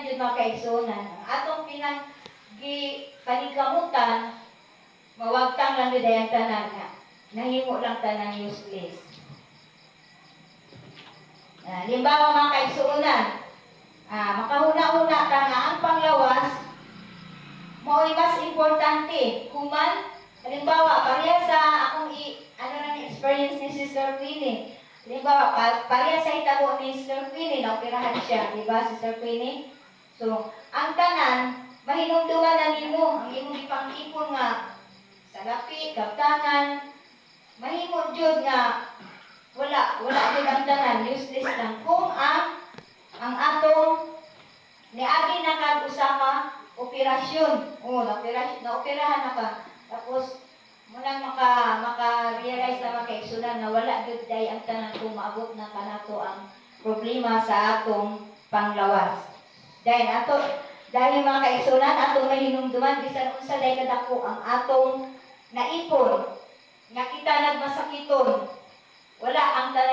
Jud mga kaigsunan, ang atong paningkamutan, mawagtang lang jud ang tanan nga. Nahimo lang tanan useless. Limbawa mga kaigsunan, makahuna-huna ka nga ang panglawas, mao'y mas importante. Human, halimbawa, pareha sa akong experience ni Sister Queenie. Halimbawa, pareha sa hitabo ni Sister Queenie, naoperahan siya, di ba, Sister Queenie? So, ang tanan, mahinumduman na nimo, ang imong ipang-ipon nga, sa lapit, kaptangan, mahimo jud nga, wala jud ang tanan, useless lang. Kung ang atong niagi na kag usa ka operasyon, naoperahan na ka, tapos munang maka-realize na makaigsunan na wala jud day ang tanan kung maabot na kanato ang problema sa atong panglawas. Dahil mga kaigsunan, atong mahinumduman bisan unsa day kadako ang atong naipon nga kita nagmasakiton, wala ang tanan